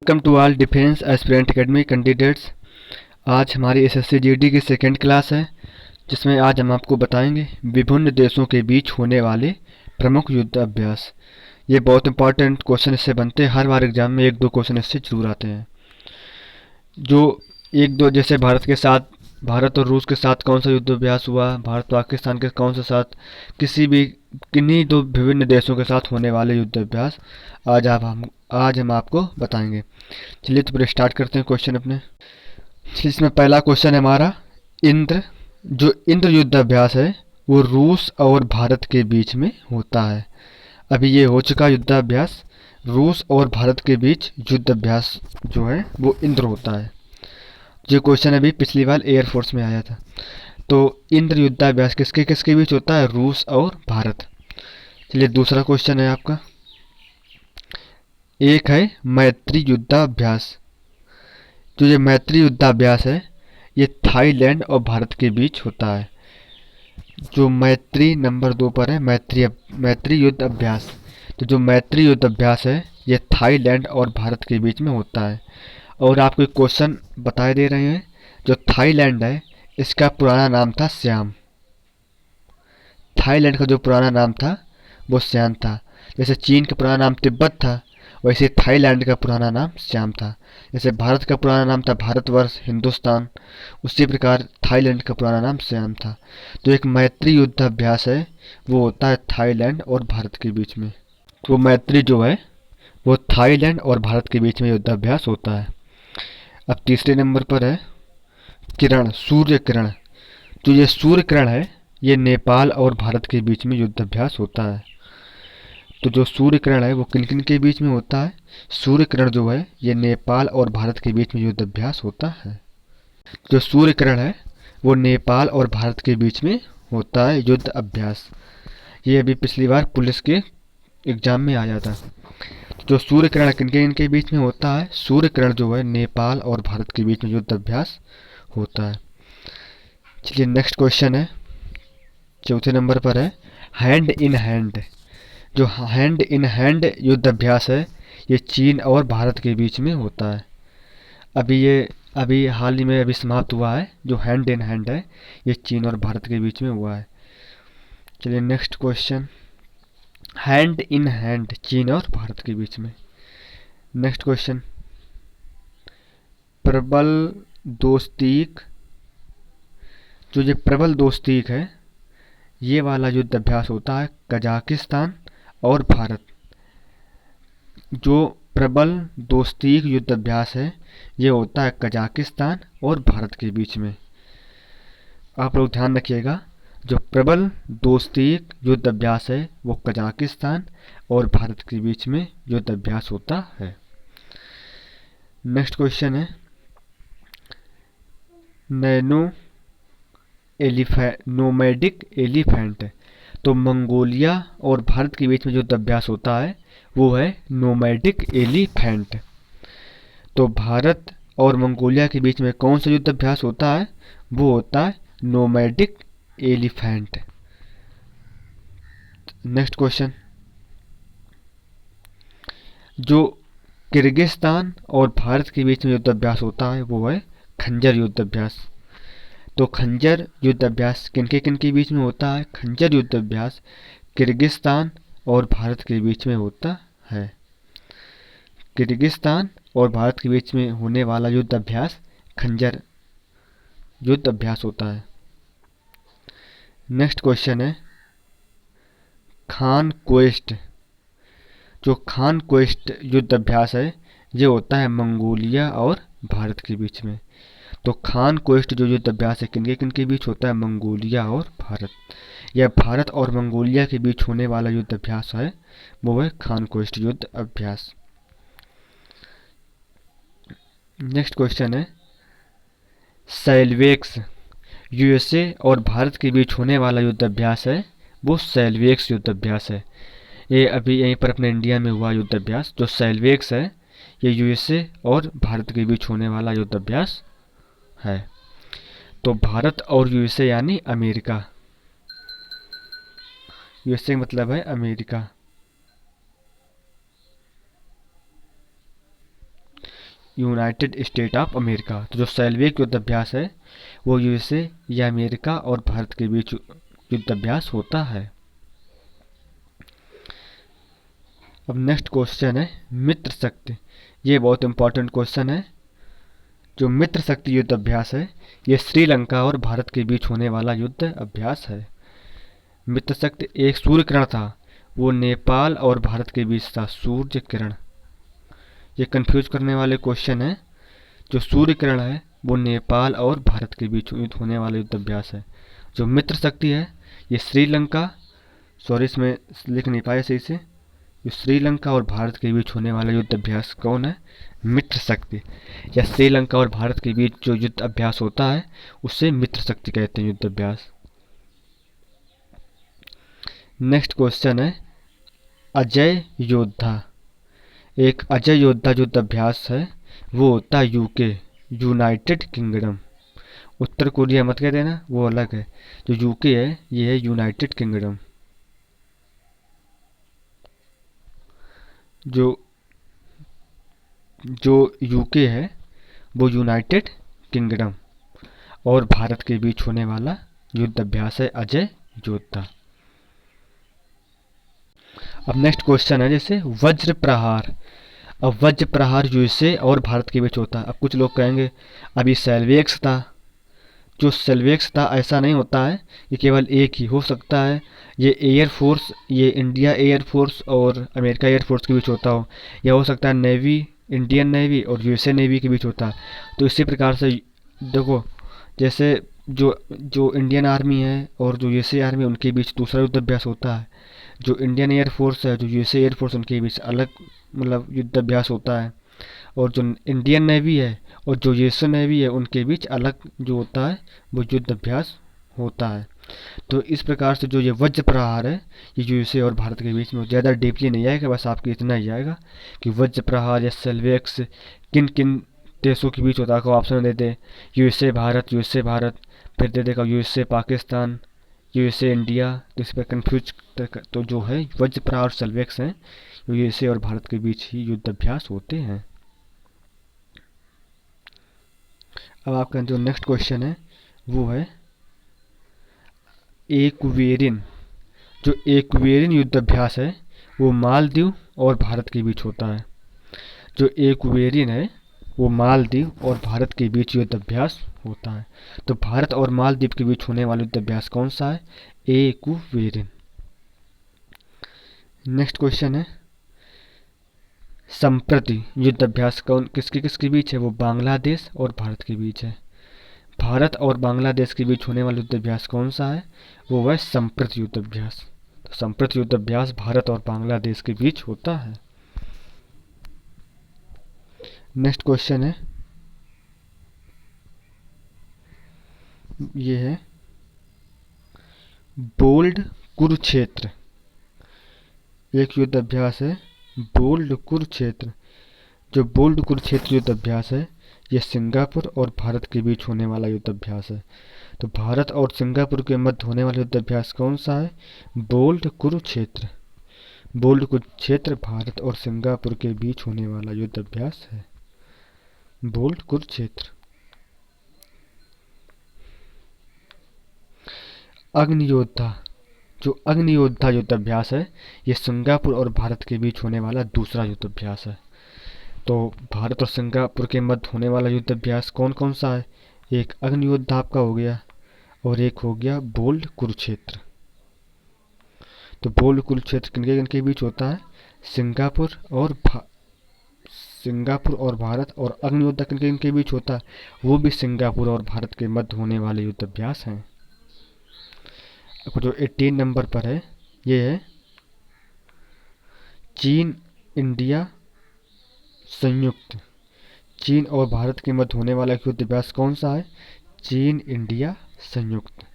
Welcome to all defence aspirant academy candidates. आज हमारी SSC GD की सेकेंड क्लास है, जिसमें आज हम आपको बताएंगे विभिन्न देशों के बीच होने वाले प्रमुख युद्ध अभ्यास। ये बहुत इंपॉर्टेंट क्वेश्चन इससे बनते हैं, हर बार एग्जाम में एक दो क्वेश्चन इससे जरूर आते हैं। जो एक दो, जैसे भारत और रूस के साथ कौन सा युद्ध अभ्यास हुआ, भारत पाकिस्तान के कौन सा साथ, किसी भी किन्हीं दो विभिन्न देशों के साथ होने वाले युद्ध अभ्यास आज हम आपको बताएंगे। चलिए तो फिर स्टार्ट करते हैं क्वेश्चन अपने। इसमें पहला क्वेश्चन है हमारा इंद्र युद्ध अभ्यास है वो रूस और भारत के बीच में होता है। अभी ये हो चुका युद्ध अभ्यास, रूस और भारत के बीच युद्ध अभ्यास जो है वो इंद्र होता है। जो क्वेश्चन अभी पिछली बार एयरफोर्स में आया था। तो इंद्र युद्धाभ्यास किसके किसके बीच होता है? रूस और भारत। चलिए दूसरा क्वेश्चन है आपका, एक है मैत्री युद्धाभ्यास। जो ये मैत्री युद्धाभ्यास है ये थाईलैंड और भारत के बीच होता है। जो मैत्री नंबर 2 पर है, मैत्री युद्ध अभ्यास। तो जो मैत्री युद्ध अभ्यास है ये थाईलैंड और भारत के बीच में होता है। और आपको एक क्वेश्चन बताए दे रहे हैं, जो थाईलैंड है इसका पुराना नाम था श्याम। थाईलैंड का जो पुराना नाम था वो श्याम था। जैसे चीन का पुराना नाम तिब्बत था, वैसे थाईलैंड का पुराना नाम श्याम था। जैसे भारत का पुराना नाम था भारतवर्ष, हिंदुस्तान, उसी प्रकार थाईलैंड का पुराना नाम श्याम था। तो एक मैत्री युद्ध अभ्यास है वो होता है थाईलैंड और भारत के बीच में। तो मैत्री जो है वो थाईलैंड और भारत के बीच में युद्ध अभ्यास होता है। अब तीसरे नंबर पर है किरण, सूर्य किरण। जो ये सूर्य किरण है ये नेपाल और भारत के बीच में युद्ध अभ्यास होता है। तो जो सूर्य किरण है वो किन किन के बीच में होता है? सूर्य किरण जो है ये नेपाल और भारत के बीच में युद्ध अभ्यास होता है। जो सूर्य किरण है वो नेपाल और भारत के बीच में होता है युद्ध अभ्यास। ये अभी पिछली बार पुलिस के एग्जाम में आया था। जो सूर्य किरण किन के बीच में होता है? सूर्य किरण जो है नेपाल और भारत के बीच में युद्ध अभ्यास होता है। चलिए नेक्स्ट क्वेश्चन है, चौथे नंबर पर है हैंड इन हैंड। जो हैंड इन हैंड युद्ध अभ्यास है ये चीन और भारत के बीच में होता है। अभी हाल ही में अभी समाप्त हुआ है। जो हैंड इन हैंड है ये चीन और भारत के बीच में हुआ है। चलिए next question, hand in hand चीन और भारत के बीच में। नेक्स्ट क्वेश्चन, प्रबल दोस्तीक। जो ये प्रबल दोस्तीक है ये वाला युद्ध अभ्यास होता है कजाकिस्तान और भारत। जो प्रबल दोस्तीक युद्ध अभ्यास है ये होता है कजाकिस्तान और भारत के बीच में। आप लोग ध्यान रखिएगा, जो प्रबल दोस्तीक युद्ध अभ्यास है वो कजाकिस्तान और भारत के बीच में युद्ध अभ्यास होता है। नेक्स्ट क्वेश्चन है नोमैडिक एलिफेंट। तो मंगोलिया और भारत के बीच में जो युद्ध अभ्यास होता है वो है नोमैडिक एलिफेंट। तो भारत और मंगोलिया के बीच में कौन सा युद्ध अभ्यास होता है? वो होता है नोमैडिक एलिफेंट। नेक्स्ट क्वेश्चन, जो किर्गिस्तान और भारत के बीच में युद्ध अभ्यास होता है वो है खंजर युद्ध अभ्यास। तो खंजर युद्ध अभ्यास किन के बीच में होता है? खंजर युद्ध अभ्यास किर्गिस्तान और भारत के बीच में होता है। किर्गिस्तान और भारत के बीच में होने वाला युद्ध अभ्यास खंजर युद्ध अभ्यास होता है। नेक्स्ट क्वेश्चन है खान क्वेस्ट। जो खान क्वेस्ट युद्ध अभ्यास है ये होता है मंगोलिया और भारत के बीच में। तो खान क्वेस्ट जो युद्ध अभ्यास है किन के बीच होता है? मंगोलिया और भारत। यह भारत और मंगोलिया के बीच होने वाला युद्ध अभ्यास है वो है खान क्वेस्ट युद्ध अभ्यास। नेक्स्ट क्वेश्चन है सैलवेक्स। यूएसए और भारत के बीच होने वाला युद्ध अभ्यास है वो सैलवेक्स युद्ध अभ्यास है। ये अभी यहीं पर अपने इंडिया में हुआ युद्ध अभ्यास। जो सैलवेक्स है ये यूएसए और भारत के बीच होने वाला युद्ध अभ्यास है। तो भारत और यूएसए यानी अमेरिका, यूएसए मतलब है America. United state of America. तो जो सेल्विक युद्ध अभ्यास है वो यूएसए या अमेरिका और भारत के बीच युद्ध अभ्यास होता है। अब नेक्स्ट क्वेश्चन है मित्र शक्ति। ये बहुत इंपॉर्टेंट क्वेश्चन है। जो मित्र शक्ति युद्ध अभ्यास है ये श्रीलंका और भारत के बीच होने वाला युद्ध अभ्यास है। मित्र शक्ति एक सूर्य किरण था, वो नेपाल और भारत के बीच था। सूर्य किरण, ये कंफ्यूज करने वाले क्वेश्चन है। जो सूर्य किरण है वो नेपाल और भारत के बीच होने वाला युद्ध अभ्यास है। जो मित्र शक्ति है ये श्रीलंका, सॉरी इसमें लिख नहीं पाया सही से, जो श्रीलंका और भारत के बीच होने वाला युद्ध अभ्यास कौन है? मित्र शक्ति। या श्रीलंका और भारत के बीच जो युद्ध अभ्यास होता है उसे मित्र शक्ति कहते हैं, युद्ध अभ्यास। नेक्स्ट क्वेश्चन है अजय योद्धा। एक अजय योद्धा युद्ध अभ्यास है वो होता है यूके, यूनाइटेड किंगडम। उत्तर कोरिया मत कह देना, वो अलग है। जो यूके है ये है यूनाइटेड किंगडम। जो जो यूके है वो यूनाइटेड किंगडम और भारत के बीच होने वाला युद्ध अभ्यास है अजय योद्धा। अब नेक्स्ट क्वेश्चन है जैसे वज्र प्रहार। अब वज्र प्रहार यूएसए और भारत के बीच होता है। अब कुछ लोग कहेंगे अभी सेल्वेक्स था, जो सेल्वेक्स था ऐसा नहीं होता है, ये केवल एक ही हो सकता है। ये एयरफोर्स, ये इंडिया एयरफोर्स और अमेरिका एयरफोर्स के बीच होता हो, या हो सकता है नेवी, इंडियन नेवी और यूएसए नेवी के बीच होता है। तो इसी प्रकार से देखो, जैसे जो जो इंडियन आर्मी है और जो यूएसए आर्मी है उनके बीच दूसरा युद्ध अभ्यास होता है। जो इंडियन एयरफोर्स है, जो यूएसए एयरफोर्स, उनके बीच अलग मतलब युद्ध अभ्यास होता है। और जो इंडियन नेवी है और जो यूएसए नेवी है उनके बीच अलग जो होता है वो युद्ध अभ्यास होता है। तो इस प्रकार से जो ये वज्र प्रहार है ये यूएसए और भारत के बीच में ज़्यादा डीपली नहीं आएगा, बस आपको इतना ही आएगा कि वज्र प्रहार या सेल्वेक्स किन किन देशों के बीच होता है। ऑप्शन दे दे यूएसए भारत, यूएसए भारत, फिर दे देगा यूएसए पाकिस्तान, यूएसए इंडिया। तो इस पर कन्फ्यूज तो जो है वज्र प्रहार और सेल्वेक्स हैं यूएसए और भारत के बीच ही युद्ध अभ्यास होते हैं। अब आपका जो नेक्स्ट क्वेश्चन है वो है एक्वेरिन। जो एक्वेरिन युद्ध अभ्यास है वो मालदीव और भारत के बीच होता है। जो एक्वेरिन है वो मालदीव और भारत के बीच युद्ध अभ्यास होता है। तो भारत और मालदीव के बीच होने वाला युद्ध अभ्यास कौन सा है? एक्वेरिन। नेक्स्ट क्वेश्चन है संप्रति युद्ध अभ्यास कौन किसके किसके बीच है? वो बांग्लादेश और भारत के बीच है। भारत और बांग्लादेश के बीच होने वाला युद्ध अभ्यास कौन सा है? वो है संप्रति युद्ध अभ्यास। तो संप्रति युद्ध अभ्यास भारत और बांग्लादेश के बीच होता है। नेक्स्ट क्वेश्चन है ये है बोल्ड कुरुक्षेत्र। एक युद्ध अभ्यास है बोल्ड कुरुक्षेत्र। जो बोल्ड कुरुक्षेत्र युद्ध अभ्यास है यह सिंगापुर और भारत के बीच होने वाला युद्ध अभ्यास है। तो भारत और सिंगापुर के मध्य होने वाला युद्ध अभ्यास कौन सा है? बोल्ड कुरुक्षेत्र। बोल्ड कुरुक्षेत्र भारत और सिंगापुर के बीच होने वाला युद्ध अभ्यास है बोल्ड कुरुक्षेत्र। अग्नि योद्धा। जो अग्नि योद्धा युद्ध अभ्यास है ये सिंगापुर और भारत के बीच होने वाला दूसरा युद्ध अभ्यास है। तो भारत और सिंगापुर के मध्य होने वाला युद्ध अभ्यास कौन कौन सा है? एक अग्नि योद्धा आपका हो गया और एक हो गया बोल्ड कुरुक्षेत्र। तो बोल्ड कुरुक्षेत्र किनके किनके बीच होता है? सिंगापुर और भारत। और अग्नि योद्धा किनके किनके बीच होता है? वो भी सिंगापुर और भारत के मध्य होने वाले युद्ध अभ्यास हैं। जो 18 नंबर पर है ये है चीन इंडिया संयुक्त। चीन और भारत के मध्य होने वाला युद्ध अभ्यास कौन सा है? चीन इंडिया संयुक्त।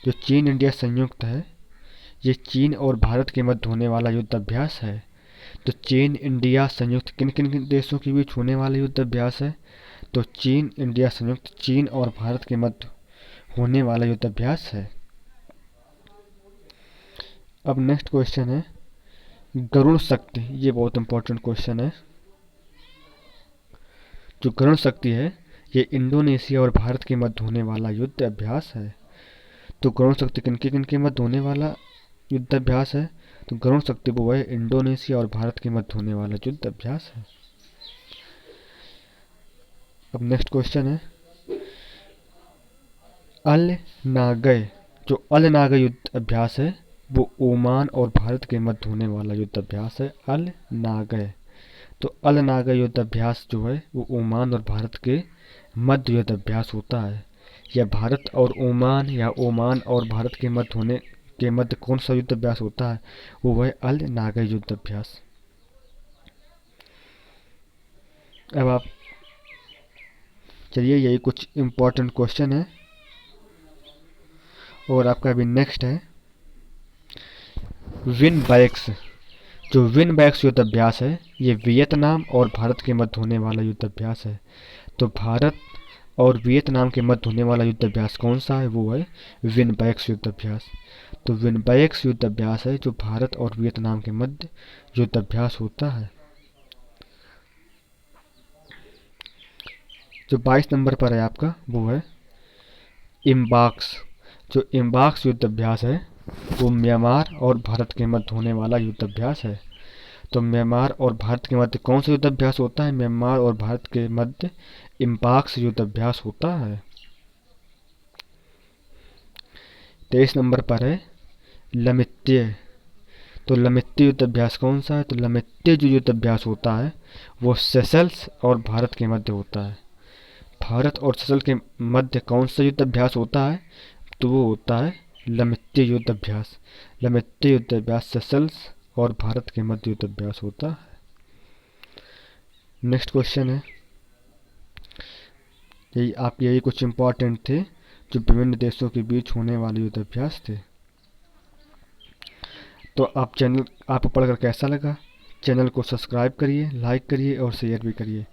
जो चीन इंडिया संयुक्त है ये चीन और भारत के मध्य होने वाला युद्ध अभ्यास है। तो चीन इंडिया संयुक्त किन किन देशों के बीच होने वाला युद्ध अभ्यास है? तो चीन इंडिया संयुक्त चीन और भारत के मध्य होने वाला युद्ध अभ्यास है। अब नेक्स्ट क्वेश्चन है गरुण शक्ति। ये बहुत इंपॉर्टेंट क्वेश्चन है। जो गरुण शक्ति है ये इंडोनेशिया और भारत के मध्य होने वाला युद्ध अभ्यास है। तो गरुण शक्ति किनके मध्य होने वाला युद्ध अभ्यास है? तो गरुण शक्ति वो है इंडोनेशिया और भारत के मध्य होने वाला युद्ध अभ्यास है। अब नेक्स्ट क्वेश्चन है अल नागय। जो अल नागय युद्ध अभ्यास है वो ओमान और भारत के मध्य होने वाला युद्ध अभ्यास है, अल नागय। तो अल नागय युद्ध अभ्यास जो है वो ओमान और भारत के मध्य युद्ध अभ्यास होता है। या भारत और ओमान या ओमान और भारत के मध्य कौन सा युद्ध अभ्यास होता है? वो है अल नागय युद्ध अभ्यास। अब आप चलिए यही कुछ इम्पोर्टेंट क्वेश्चन है और आपका अभी नेक्स्ट है विन बैक्स। जो विन बैक्स युद्ध अभ्यास है ये वियतनाम और भारत के मध्य होने वाला युद्ध अभ्यास है। तो भारत और वियतनाम के मध्य होने वाला युद्ध अभ्यास कौन सा है? वो है विन बैक्स युद्ध अभ्यास। तो विन बैक्स युद्ध अभ्यास है जो भारत और वियतनाम के मध्य युद्ध अभ्यास होता है। जो 22 नंबर पर है आपका वो है इम्बाक्स। जो इम्बाक्स युद्ध अभ्यास है वो म्यांमार और भारत के मध्य होने वाला युद्ध अभ्यास है। तो म्यांमार और भारत के मध्य कौन सा युद्ध अभ्यास होता है? म्यांमार और भारत के मध्य इम्बाक्स युद्ध अभ्यास होता है। 23 नंबर पर है लमित्य। तो लमित्य युद्ध अभ्यास कौन सा है? तो लमित्य जो युद्ध अभ्यास होता है वो सेशल्स और भारत के मध्य होता है। भारत और सेशल्स के मध्य कौन सा युद्ध अभ्यास होता है? तो वो होता है लमित्य युद्ध अभ्यास। लमित्य युद्ध अभ्यास सेशल्स और भारत के मध्य युद्ध अभ्यास होता है। नेक्स्ट क्वेश्चन है यही कुछ इंपॉर्टेंट थे जो विभिन्न देशों के बीच होने वाले युद्ध अभ्यास थे। तो आपको पढ़कर कैसा लगा? चैनल को सब्सक्राइब करिए, लाइक करिए और शेयर भी करिए।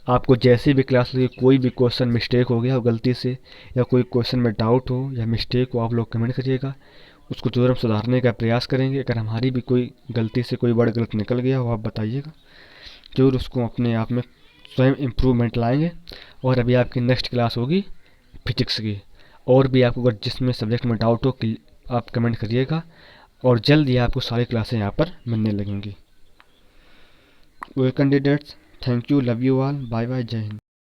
आपको जैसे भी क्लास लगे, कोई भी क्वेश्चन मिस्टेक हो गया हो गलती से या कोई क्वेश्चन में डाउट हो या मिस्टेक हो, आप लोग कमेंट करिएगा, उसको जरूर हम सुधारने का प्रयास करेंगे। अगर हमारी भी कोई गलती से कोई वर्ड गलत निकल गया हो आप बताइएगा, जरूर उसको अपने आप में स्वयं इम्प्रूवमेंट लाएंगे। और अभी आपकी नेक्स्ट क्लास होगी फिजिक्स की। और भी आपको अगर जिसमें सब्जेक्ट में डाउट हो आप कमेंट करिएगा और जल्द ही आपको सारी क्लासें यहाँ पर मिलने लगेंगी। Well candidates, thank you, love you all, bye bye, जय हिंद।